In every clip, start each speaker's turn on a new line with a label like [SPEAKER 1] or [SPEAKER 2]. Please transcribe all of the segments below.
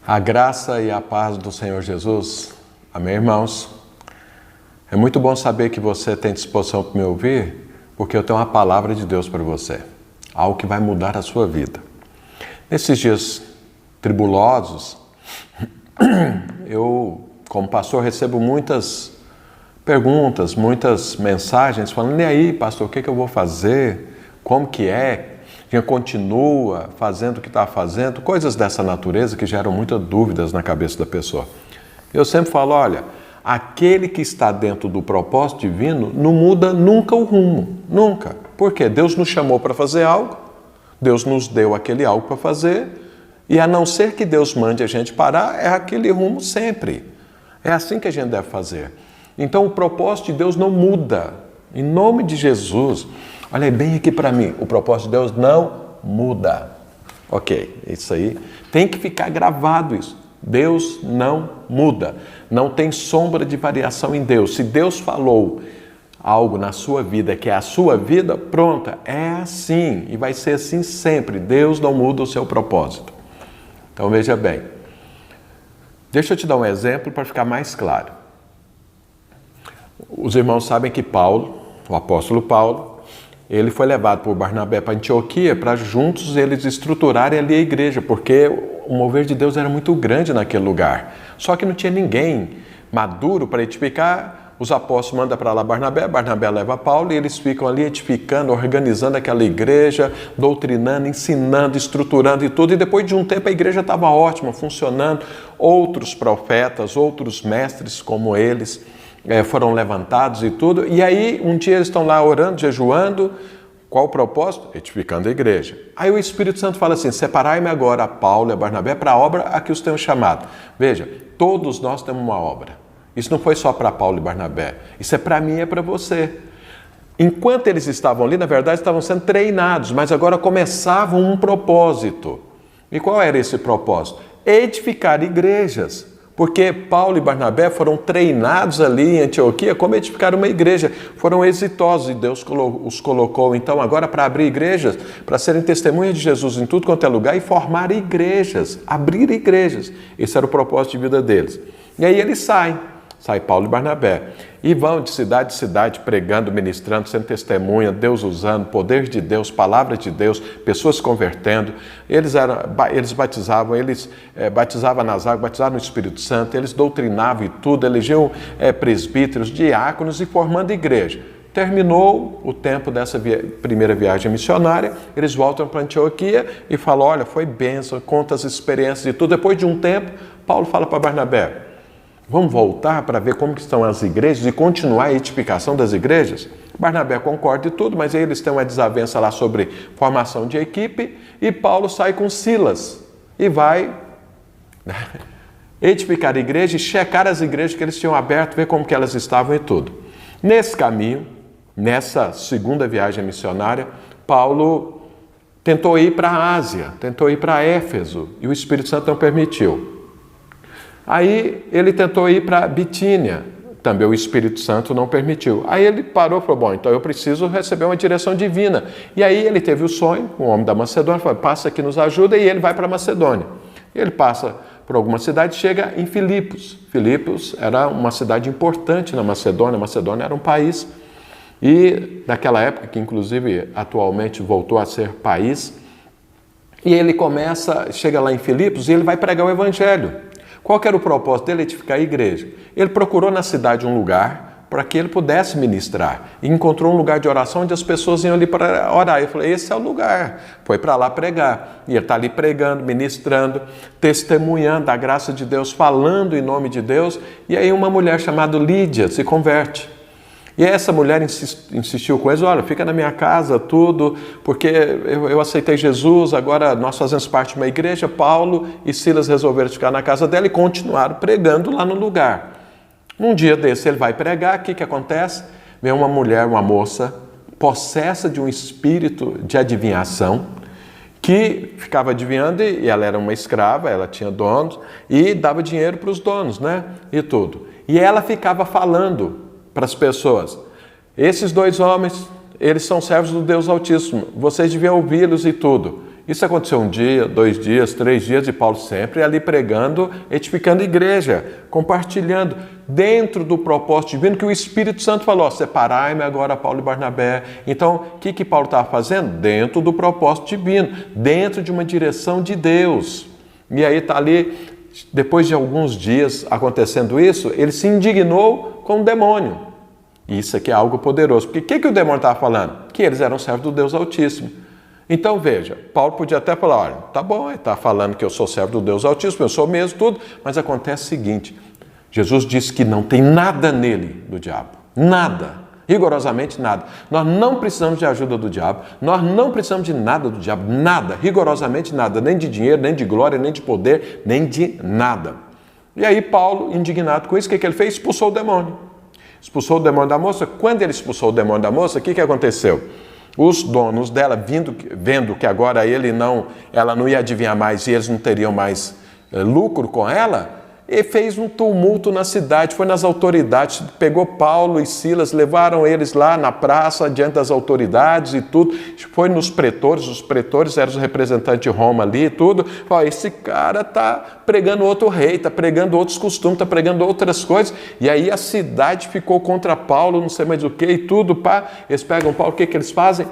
[SPEAKER 1] A graça e a paz do Senhor Jesus. Amém, irmãos? É muito bom saber que você tem disposição para me ouvir, porque eu tenho uma palavra de Deus para você. Algo que vai mudar a sua vida. Nesses dias tribulosos, eu, como pastor, recebo muitas perguntas, muitas mensagens falando: e aí, pastor, o que eu vou fazer? Como que é? Quem continua fazendo o que está fazendo? Coisas dessa natureza que geram muitas dúvidas na cabeça da pessoa. Eu sempre falo: olha, aquele que está dentro do propósito divino não muda nunca o rumo, nunca. Por quê? Deus nos chamou para fazer algo, Deus nos deu aquele algo para fazer, e a não ser que Deus mande a gente parar, é aquele rumo sempre. É assim que a gente deve fazer. Então o propósito de Deus não muda. Em nome de Jesus, olha bem aqui para mim, o propósito de Deus não muda. Ok, isso aí tem que ficar gravado isso. Deus não muda, não tem sombra de variação em Deus. Se Deus falou algo na sua vida que é a sua vida, pronta, é assim e vai ser assim sempre. Deus não muda o seu propósito. Então veja bem, deixa eu te dar um exemplo para ficar mais claro. Os irmãos sabem que Paulo, o apóstolo Paulo, ele foi levado por Barnabé para Antioquia para juntos eles estruturarem ali a igreja, porque o mover de Deus era muito grande naquele lugar. Só que não tinha ninguém maduro para edificar. Os apóstolos mandam para lá Barnabé, Barnabé leva Paulo e eles ficam ali edificando, organizando aquela igreja, doutrinando, ensinando, estruturando e tudo. E depois de um tempo a igreja estava ótima, funcionando. Outros profetas, outros mestres como eles foram levantados e tudo. E aí um dia eles estão lá orando, jejuando. Qual o propósito? Edificando a igreja. Aí o Espírito Santo fala assim: separai-me agora a Paulo e a Barnabé para a obra a que os tenho chamado. Veja, todos nós temos uma obra. Isso não foi só para Paulo e Barnabé. Isso é para mim e é para você. Enquanto eles estavam ali, na verdade, estavam sendo treinados, mas agora começavam um propósito. E qual era esse propósito? Edificar igrejas. Porque Paulo e Barnabé foram treinados ali em Antioquia como edificar uma igreja. Foram exitosos e Deus os colocou então agora para abrir igrejas, para serem testemunhas de Jesus em tudo quanto é lugar e formar igrejas, abrir igrejas. Esse era o propósito de vida deles. E aí eles saem Paulo e Barnabé, e vão de cidade pregando, ministrando, sendo testemunha, Deus usando, poder de Deus, palavra de Deus, pessoas se convertendo. Eles batizavam, batizavam nas águas, batizavam no Espírito Santo, eles doutrinavam e tudo, elegiam presbíteros, diáconos e formando igreja. Terminou o tempo dessa primeira viagem missionária, eles voltam para Antioquia e falam: olha, foi bênção, conta as experiências e tudo. Depois de um tempo, Paulo fala para Barnabé: vamos voltar para ver como estão as igrejas e continuar a edificação das igrejas? Barnabé concorda e tudo, mas aí eles têm uma desavença lá sobre formação de equipe e Paulo sai com Silas e vai edificar a igreja e checar as igrejas que eles tinham aberto, ver como que elas estavam e tudo. Nesse caminho, nessa segunda viagem missionária, Paulo tentou ir para a Ásia, tentou ir para Éfeso e o Espírito Santo não permitiu. Aí ele tentou ir para Bitínia, também o Espírito Santo não permitiu. Aí ele parou e falou: bom, então eu preciso receber uma direção divina. E aí ele teve o sonho, o homem da Macedônia, falou: passa aqui, nos ajuda, e ele vai para a Macedônia. Ele passa por alguma cidade, chega em Filipos. Filipos era uma cidade importante na Macedônia, a Macedônia era um país, e naquela época, que inclusive atualmente voltou a ser país, e ele chega lá em Filipos e ele vai pregar o Evangelho. Qual que era o propósito dele? Edificar a igreja. Ele procurou na cidade um lugar para que ele pudesse ministrar. E encontrou um lugar de oração onde as pessoas iam ali para orar. Eu falei: esse é o lugar. Foi para lá pregar. E ele está ali pregando, ministrando, testemunhando a graça de Deus, falando em nome de Deus. E aí uma mulher chamada Lídia se converte. E essa mulher insistiu com eles: olha, fica na minha casa, tudo, porque eu aceitei Jesus, agora nós fazemos parte de uma igreja. Paulo e Silas resolveram ficar na casa dela e continuaram pregando lá no lugar. Um dia desse ele vai pregar, o que acontece? Vem uma mulher, uma moça, possessa de um espírito de adivinhação, que ficava adivinhando, e ela era uma escrava, ela tinha donos, e dava dinheiro para os donos, né? E tudo. E ela ficava falando para as pessoas: esses dois homens, eles são servos do Deus Altíssimo, vocês deviam ouvi-los e tudo. Isso aconteceu 1 dia, 2 dias, 3 dias, e Paulo sempre ali pregando, edificando a igreja, compartilhando, dentro do propósito divino que o Espírito Santo falou: separai-me agora Paulo e Barnabé. Então, o que Paulo estava fazendo? Dentro do propósito divino, dentro de uma direção de Deus. E aí está ali, depois de alguns dias acontecendo isso, ele se indignou com o demônio. Isso aqui é algo poderoso, porque o que o demônio estava falando? Que eles eram servos do Deus Altíssimo. Então veja, Paulo podia até falar: olha, tá bom, ele está falando que eu sou servo do Deus Altíssimo, eu sou mesmo tudo, mas acontece o seguinte: Jesus disse que não tem nada nele do diabo, nada, rigorosamente nada. Nós não precisamos de ajuda do diabo, nós não precisamos de nada do diabo, nada, rigorosamente nada, nem de dinheiro, nem de glória, nem de poder, nem de nada. E aí Paulo, indignado com isso, o que ele fez? Expulsou o demônio. Expulsou o demônio da moça. Quando ele expulsou o demônio da moça, o que aconteceu? Os donos dela, vendo que agora ela não ia adivinhar mais e eles não teriam mais lucro com ela, e fez um tumulto na cidade, foi nas autoridades, pegou Paulo e Silas, levaram eles lá na praça, diante das autoridades e tudo, foi nos pretores, os pretores eram os representantes de Roma ali e tudo, falou: esse cara está pregando outro rei, está pregando outros costumes, está pregando outras coisas, e aí a cidade ficou contra Paulo, não sei mais o que e tudo, pá. Eles pegam Paulo, o que eles fazem?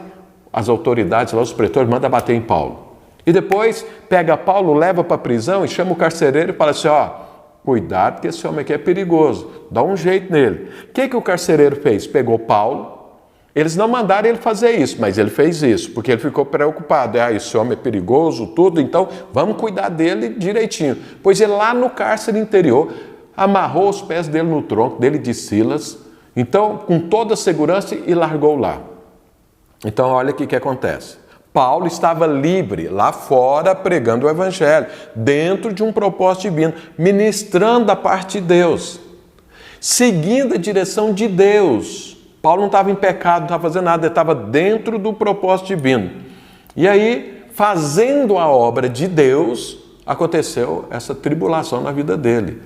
[SPEAKER 1] As autoridades lá, os pretores, mandam bater em Paulo. E depois pega Paulo, leva para a prisão e chama o carcereiro e fala assim: ó, cuidado que esse homem aqui é perigoso, dá um jeito nele. O que o carcereiro fez? Pegou Paulo, eles não mandaram ele fazer isso, mas ele fez isso, porque ele ficou preocupado. Esse homem é perigoso, tudo, então vamos cuidar dele direitinho. Pois ele lá no cárcere interior, amarrou os pés dele no tronco, dele de Silas, então com toda a segurança, e largou lá. Então olha o que acontece. Paulo estava livre, lá fora, pregando o Evangelho, dentro de um propósito divino, ministrando a parte de Deus, seguindo a direção de Deus. Paulo não estava em pecado, não estava fazendo nada, ele estava dentro do propósito divino. E aí, fazendo a obra de Deus, aconteceu essa tribulação na vida dele.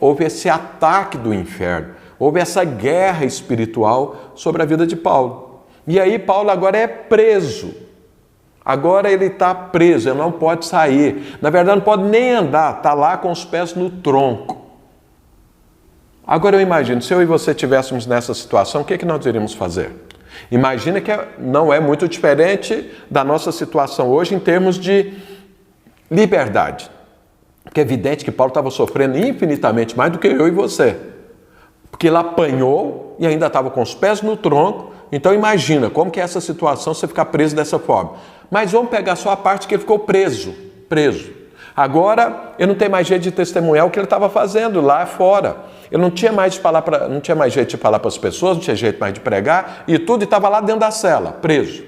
[SPEAKER 1] Houve esse ataque do inferno, houve essa guerra espiritual sobre a vida de Paulo. E aí Paulo agora é preso. Agora ele está preso, ele não pode sair. Na verdade, não pode nem andar, está lá com os pés no tronco. Agora eu imagino, se eu e você estivéssemos nessa situação, o que nós iríamos fazer? Imagina que não é muito diferente da nossa situação hoje em termos de liberdade. Porque é evidente que Paulo estava sofrendo infinitamente mais do que eu e você. Porque ele apanhou e ainda estava com os pés no tronco. Então imagina como que é essa situação, você ficar preso dessa forma. Mas vamos pegar só a parte que ele ficou preso. Agora ele não tem mais jeito de testemunhar o que ele estava fazendo lá fora. Ele não tinha mais jeito de falar para as pessoas, não tinha jeito mais de pregar e tudo, e estava lá dentro da cela, preso.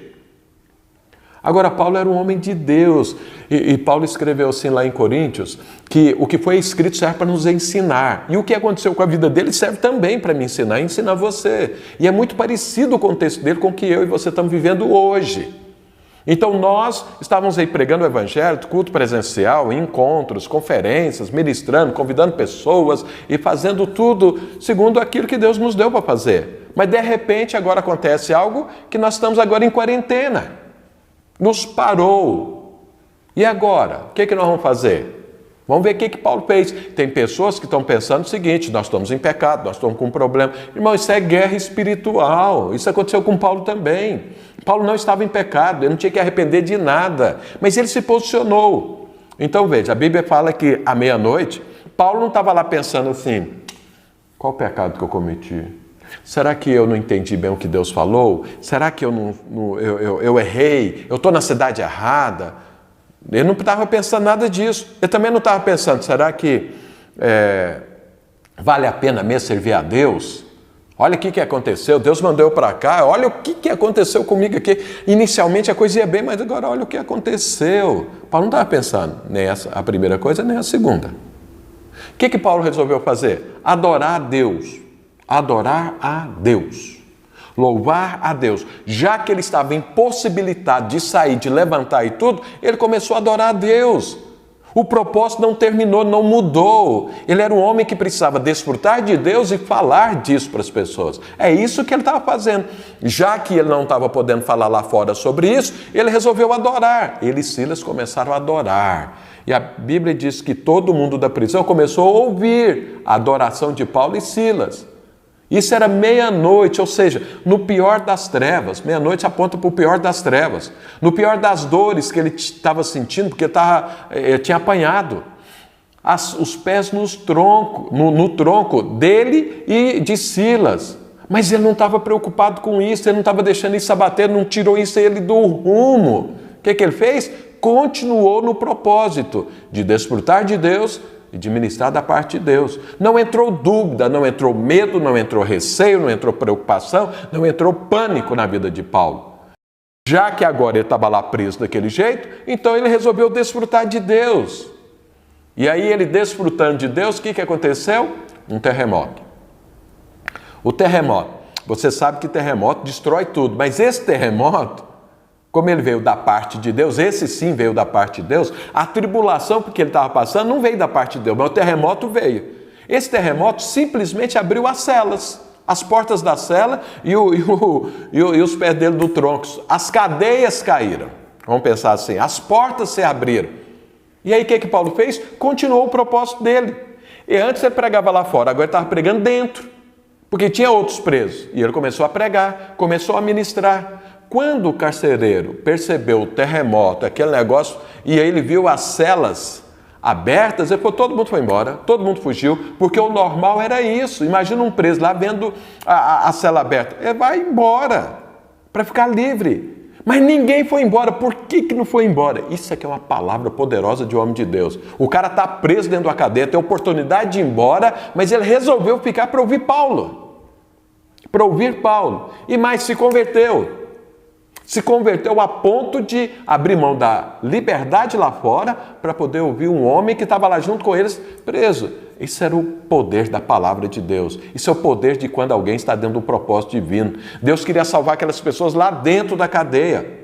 [SPEAKER 1] Agora Paulo era um homem de Deus, e Paulo escreveu assim lá em Coríntios, que o que foi escrito serve para nos ensinar, e o que aconteceu com a vida dele serve também para me ensinar e ensinar você. E é muito parecido o contexto dele com o que eu e você estamos vivendo hoje. Então nós estávamos aí pregando o Evangelho, culto presencial, encontros, conferências, ministrando, convidando pessoas e fazendo tudo segundo aquilo que Deus nos deu para fazer. Mas de repente agora acontece algo que nós estamos agora em quarentena. Nos parou. E agora? O que nós vamos fazer? Vamos ver o que Paulo fez. Tem pessoas que estão pensando o seguinte: nós estamos em pecado, nós estamos com um problema. Irmão, isso é guerra espiritual. Isso aconteceu com Paulo também. Paulo não estava em pecado, ele não tinha que arrepender de nada, mas ele se posicionou. Então veja, a Bíblia fala que à meia-noite, Paulo não estava lá pensando assim: qual o pecado que eu cometi? Será que eu não entendi bem o que Deus falou? Será que eu errei? Eu estou na cidade errada? Ele não estava pensando nada disso. Ele também não estava pensando: será que vale a pena mesmo servir a Deus? Olha o que aconteceu, Deus mandou eu para cá, olha o que aconteceu comigo aqui. Inicialmente a coisa ia bem, mas agora olha o que aconteceu. Paulo não estava pensando nem a primeira coisa, nem a segunda. O que Paulo resolveu fazer? Adorar a Deus. Adorar a Deus. Louvar a Deus. Já que ele estava impossibilitado de sair, de levantar e tudo, ele começou a adorar a Deus. O propósito não terminou, não mudou. Ele era um homem que precisava desfrutar de Deus e falar disso para as pessoas. É isso que ele estava fazendo. Já que ele não estava podendo falar lá fora sobre isso, ele resolveu adorar. Ele e Silas começaram a adorar. E a Bíblia diz que todo mundo da prisão começou a ouvir a adoração de Paulo e Silas. Isso era meia-noite, ou seja, no pior das trevas. Meia-noite aponta para o pior das trevas. No pior das dores que ele estava sentindo, porque ele tinha apanhado. Os pés no tronco dele e de Silas. Mas ele não estava preocupado com isso, ele não estava deixando isso abater, não tirou isso ele do rumo. O que ele fez? Continuou no propósito de desfrutar de Deus e de ministrar da parte de Deus. Não entrou dúvida, não entrou medo, não entrou receio, não entrou preocupação, não entrou pânico na vida de Paulo. Já que agora ele estava lá preso daquele jeito, então ele resolveu desfrutar de Deus. E aí ele desfrutando de Deus, o que aconteceu? Um terremoto. O terremoto, você sabe que terremoto destrói tudo, mas esse terremoto, como ele veio da parte de Deus, esse sim veio da parte de Deus, a tribulação que ele estava passando não veio da parte de Deus, mas o terremoto veio. Esse terremoto simplesmente abriu as celas, as portas da cela e os pés dele do tronco. As cadeias caíram, vamos pensar assim, as portas se abriram. E aí o que Paulo fez? Continuou o propósito dele. E antes ele pregava lá fora, agora ele estava pregando dentro, porque tinha outros presos. E ele começou a pregar, começou a ministrar. Quando o carcereiro percebeu o terremoto, aquele negócio, e aí ele viu as celas abertas, ele falou, todo mundo foi embora, todo mundo fugiu, porque o normal era isso. Imagina um preso lá vendo a cela aberta. Ele vai embora para ficar livre. Mas ninguém foi embora. Por que não foi embora? Isso aqui é uma palavra poderosa de homem de Deus. O cara está preso dentro da cadeia, tem oportunidade de ir embora, mas ele resolveu ficar para ouvir Paulo. Para ouvir Paulo. E mais, se converteu. Se converteu a ponto de abrir mão da liberdade lá fora para poder ouvir um homem que estava lá junto com eles preso. Isso era o poder da palavra de Deus. Isso é o poder de quando alguém está dentro do propósito divino. Deus queria salvar aquelas pessoas lá dentro da cadeia.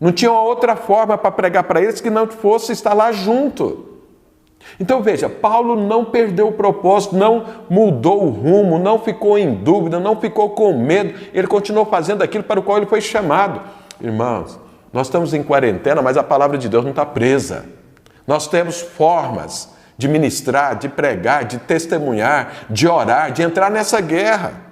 [SPEAKER 1] Não tinha outra forma para pregar para eles que não fosse estar lá junto. Então veja, Paulo não perdeu o propósito, não mudou o rumo, não ficou em dúvida, não ficou com medo, ele continuou fazendo aquilo para o qual ele foi chamado. Irmãos, nós estamos em quarentena, mas a palavra de Deus não está presa. Nós temos formas de ministrar, de pregar, de testemunhar, de orar, de entrar nessa guerra.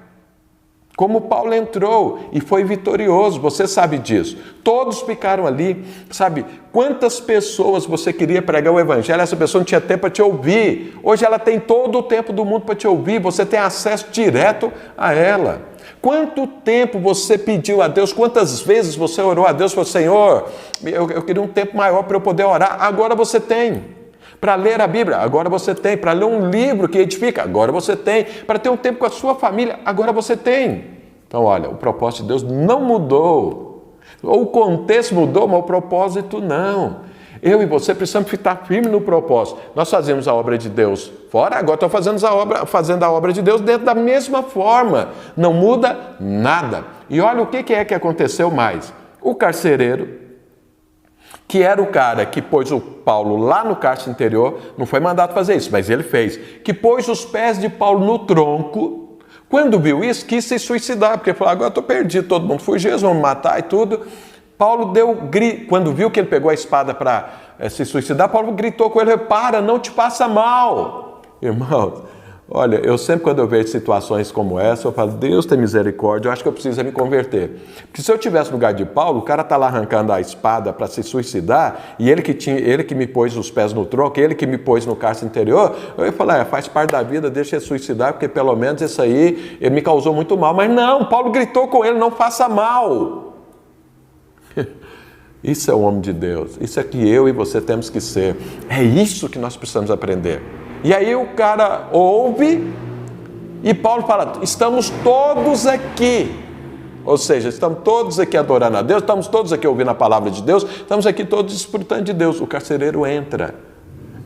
[SPEAKER 1] Como Paulo entrou e foi vitorioso, você sabe disso. Todos ficaram ali, sabe? Quantas pessoas você queria pregar o evangelho, essa pessoa não tinha tempo para te ouvir. Hoje ela tem todo o tempo do mundo para te ouvir, você tem acesso direto a ela. Quanto tempo você pediu a Deus, quantas vezes você orou a Deus e falou, Senhor, eu queria um tempo maior para eu poder orar, agora você tem. Para ler a Bíblia, agora você tem. Para ler um livro que edifica, agora você tem. Para ter um tempo com a sua família, agora você tem. Então, olha, o propósito de Deus não mudou. O contexto mudou, mas o propósito não. Eu e você precisamos ficar firmes no propósito. Nós fazemos a obra de Deus fora, agora estou fazendo a obra de Deus dentro da mesma forma. Não muda nada. E olha o que é que aconteceu mais. O carcereiro, que era o cara que pôs o Paulo lá no cárcere interior, não foi mandado fazer isso, mas ele fez, que pôs os pés de Paulo no tronco, quando viu isso, quis se suicidar, porque falou, agora eu estou perdido, todo mundo fugiu, eles vão me matar e tudo. Paulo deu grito, quando viu que ele pegou a espada para se suicidar, Paulo gritou com ele, para, não te passa mal. Irmãos, olha, eu sempre quando eu vejo situações como essa, eu falo, Deus tem misericórdia, eu acho que eu preciso me converter. Porque se eu tivesse no lugar de Paulo, o cara está lá arrancando a espada para se suicidar, e ele que me pôs os pés no tronco, ele que me pôs no cárcere interior, eu ia falar, faz parte da vida, deixa ele suicidar, porque pelo menos isso aí ele me causou muito mal. Mas não, Paulo gritou com ele, não faça mal. Isso é o homem de Deus, isso é que eu e você temos que ser. É isso que nós precisamos aprender. E aí o cara ouve e Paulo fala, estamos todos aqui. Ou seja, estamos todos aqui adorando a Deus, estamos todos aqui ouvindo a palavra de Deus, estamos aqui todos desfrutando de Deus. O carcereiro entra.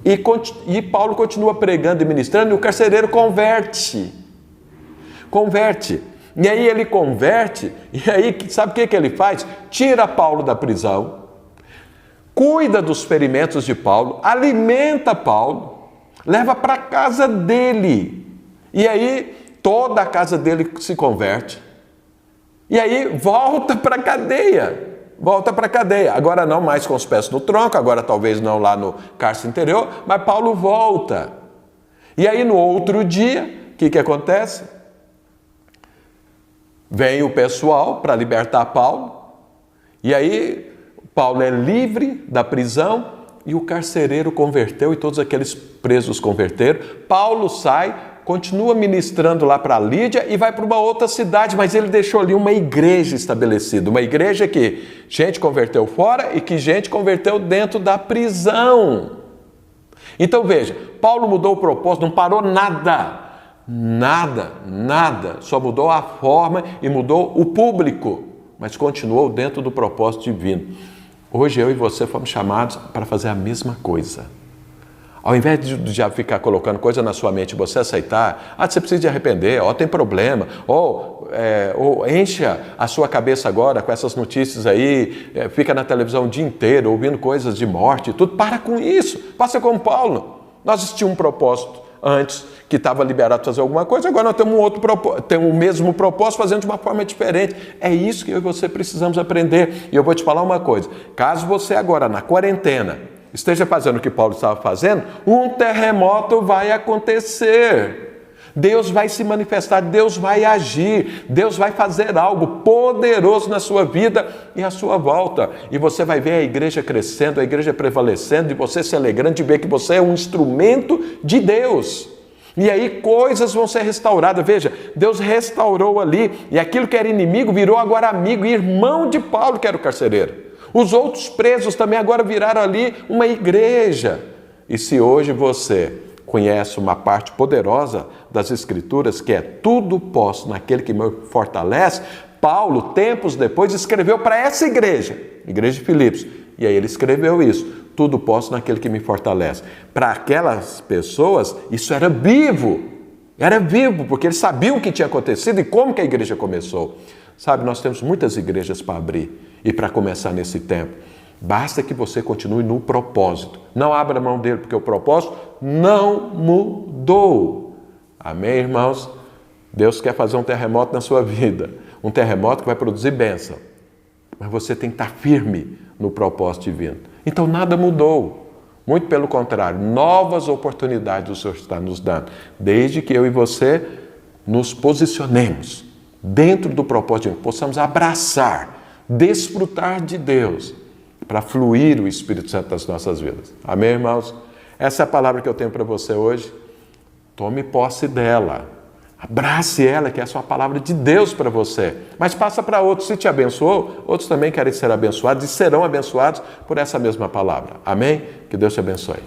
[SPEAKER 1] E Paulo continua pregando e ministrando e o carcereiro converte. E aí ele converte, e aí sabe o que ele faz? Tira Paulo da prisão, cuida dos ferimentos de Paulo, alimenta Paulo, leva para a casa dele. E aí toda a casa dele se converte. E aí volta para a cadeia. Volta para a cadeia. Agora não mais com os pés no tronco, agora talvez não lá no cárcere interior, mas Paulo volta. E aí no outro dia, o que acontece? Vem o pessoal para libertar Paulo. E aí Paulo é livre da prisão e o carcereiro converteu e todos aqueles presos converteram. Paulo sai, continua ministrando lá para Lídia e vai para uma outra cidade, mas ele deixou ali uma igreja estabelecida, uma igreja que gente converteu fora e que gente converteu dentro da prisão. Então veja, Paulo mudou o propósito, não parou nada, só mudou a forma e mudou o público, mas continuou dentro do propósito divino. Hoje eu e você fomos chamados para fazer a mesma coisa. Ao invés de já ficar colocando coisa na sua mente e você aceitar, você precisa de arrepender, tem problema, ou enche a sua cabeça agora com essas notícias aí, fica na televisão o dia inteiro ouvindo coisas de morte e tudo, para com isso, faça como Paulo. Nós tínhamos um propósito antes que estava liberado para fazer alguma coisa, agora nós temos o mesmo propósito fazendo de uma forma diferente. É isso que eu e você precisamos aprender. E eu vou te falar uma coisa, caso você agora na quarentena esteja fazendo o que Paulo estava fazendo, um terremoto vai acontecer. Deus vai se manifestar, Deus vai agir, Deus vai fazer algo poderoso na sua vida e à sua volta. E você vai ver a igreja crescendo, a igreja prevalecendo, e você se alegrando de ver que você é um instrumento de Deus. E aí coisas vão ser restauradas. Veja, Deus restaurou ali, e aquilo que era inimigo virou agora amigo e irmão de Paulo, que era o carcereiro. Os outros presos também agora viraram ali uma igreja. E se hoje você conhece uma parte poderosa das Escrituras, que é tudo posso naquele que me fortalece, Paulo, tempos depois, escreveu para essa igreja de Filipos. E aí ele escreveu isso, tudo posso naquele que me fortalece. Para aquelas pessoas, isso era vivo, porque eles sabiam o que tinha acontecido e como que a igreja começou. Sabe, nós temos muitas igrejas para abrir e para começar nesse tempo. Basta que você continue no propósito. Não abra mão dele, porque o propósito não mudou. Amém, irmãos? Deus quer fazer um terremoto na sua vida. Um terremoto que vai produzir bênção. Mas você tem que estar firme no propósito divino. Então nada mudou. Muito pelo contrário, novas oportunidades o Senhor está nos dando. Desde que eu e você nos posicionemos dentro do propósito divino, possamos abraçar, desfrutar de Deus, para fluir o Espírito Santo nas nossas vidas. Amém, irmãos? Essa é a palavra que eu tenho para você hoje. Tome posse dela. Abrace ela, que é a sua palavra de Deus para você. Mas passa para outros. Se te abençoou, outros também querem ser abençoados e serão abençoados por essa mesma palavra. Amém? Que Deus te abençoe.